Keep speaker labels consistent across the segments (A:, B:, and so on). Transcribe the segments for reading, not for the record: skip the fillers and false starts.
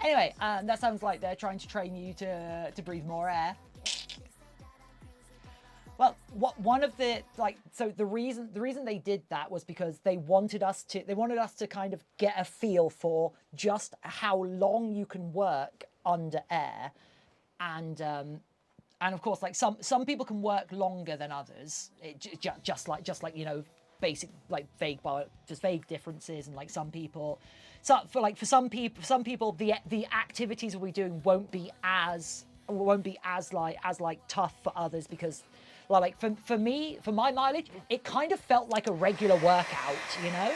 A: Anyway, that sounds like they're trying to train you to breathe more air. Well, one of the so the reason they did that was because they wanted us to kind of get a feel for just how long you can work under air, and of course, like some people can work longer than others. Just like basic like just vague differences, and like some people, so for some people the activities we're doing won't be as tough for others, because like for me, for my mileage, it kind of felt like a regular workout, you know.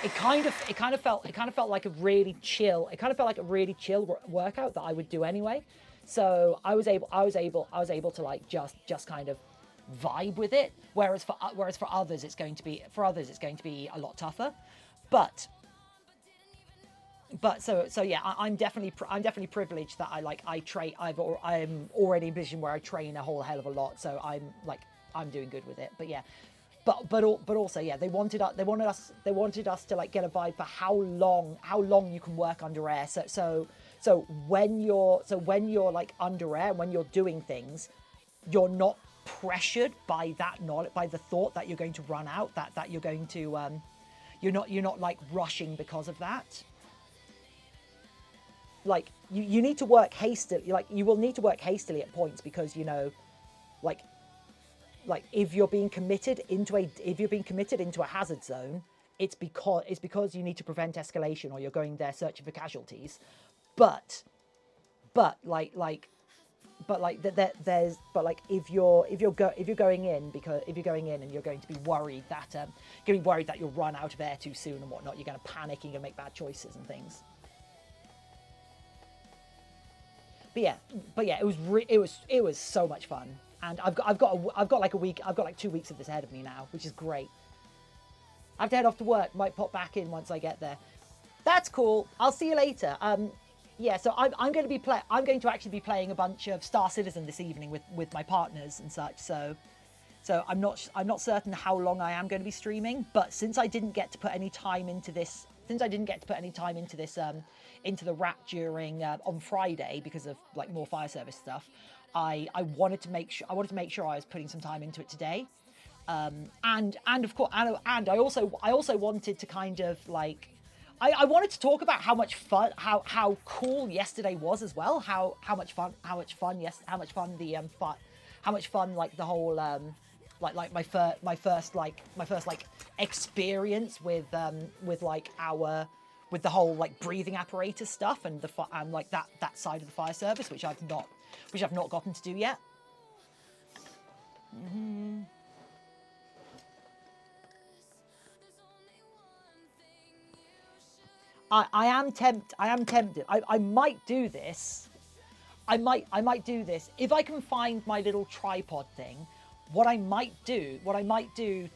A: It kind of felt like a really chill. It kind of felt like a really chill workout that I would do anyway. So I was able to like just kind of vibe with it. Whereas for others, it's going to be a lot tougher. But so yeah, I'm definitely privileged that I'm already in a position where I train a whole hell of a lot. So I'm doing good with it. But yeah, but also yeah, they wanted us to like get a vibe for how long you can work under air. So when you're like under air, when you're doing things, you're not pressured by that knowledge, by the thought that you're going to run out, that you're going to you're not like rushing because of that. Like you need to work hastily, like you will need to work hastily at points, because like if you're being committed into a hazard zone, it's because you need to prevent escalation, or you're going there searching for casualties. But if you're going in and you're going to be worried that you'll run out of air too soon and whatnot, you're going to panic and you're going to make bad choices and things. But yeah, it was so much fun, and I've got like a week, I've got like 2 weeks of this ahead of me now, which is great. I have to head off to work. Might pop back in once I get there. That's cool. I'll see you later. Yeah, so I'm going to actually be playing a bunch of Star Citizen this evening with my partners and such. So I'm not certain how long I am going to be streaming, but since I didn't get to put any time into this, into the wrap during on Friday because of like more fire service stuff, I wanted to make sure I was putting some time into it today. And of course, and I also wanted to kind of like, I wanted to talk about how much fun, how cool yesterday was as well. How much fun the how much fun like the whole like my first experience with like with the whole like breathing apparatus stuff, and like that side of the fire service, which I've not gotten to do yet. I am tempted. I might do this. I might do this if I can find my little tripod thing. What I might do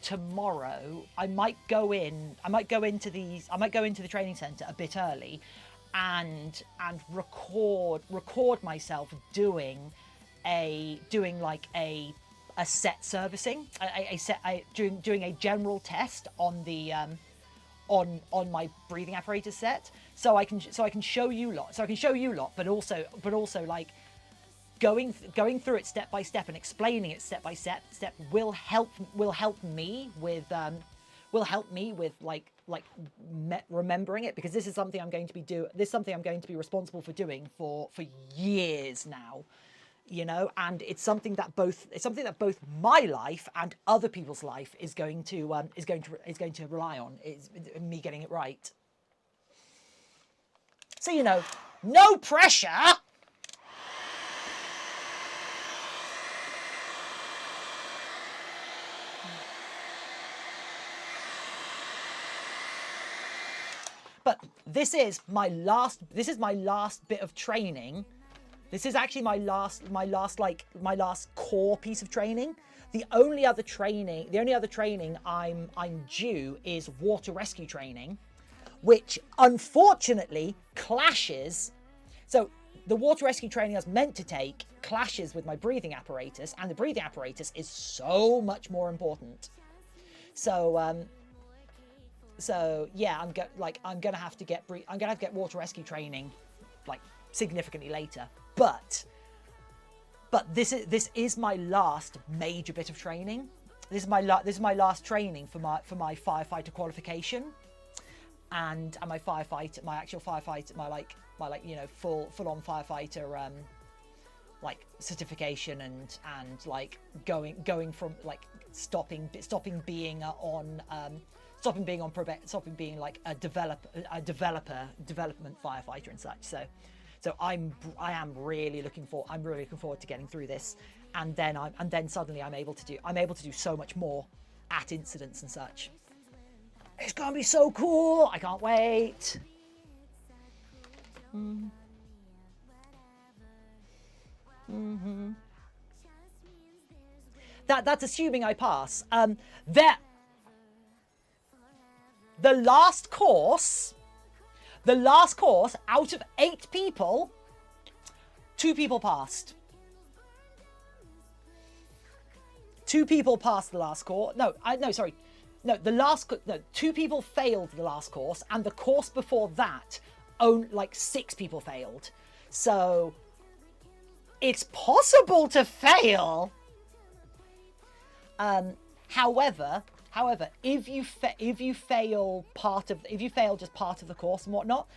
A: tomorrow, I might go into the training center a bit early, and record myself doing like a set servicing, doing a general test on the on my breathing apparatus set, so I can show you lot, but also like going through it step by step and explaining it step by step will help me with remembering it, because this is something I'm going to be responsible for doing for years now, and it's something that both my life and other people's life is going to rely on, is me getting it right. So no pressure. But this is my last bit of training. This is actually my last core piece of training. The only other training I'm due is water rescue training, which unfortunately clashes. So the water rescue training I was meant to take clashes with my breathing apparatus, and the breathing apparatus is so much more important. So yeah, I'm gonna have to get water rescue training like significantly later. But this is my last major bit of training. This is my last training for my firefighter qualification, and my actual firefighter, my you know, full on firefighter like certification, and like going from like stopping being like a development firefighter and such. So I am really looking forward to getting through this, and then suddenly I'm able to do so much more at incidents and such. It's gonna be so cool. I can't wait. That's assuming I pass. The last course out of 8 people, 2 people passed. 2 people passed the last course. No, 2 people failed the last course, and the course before that, like 6 people failed. So it's possible to fail. However, if you fail just part of the course and whatnot,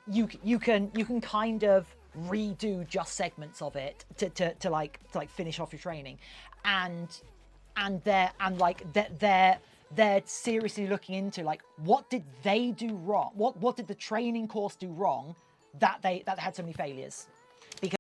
A: you can kind of redo just segments of it to like finish off your training, and they're seriously looking into like what did they do wrong, what did the training course do wrong that had so many failures.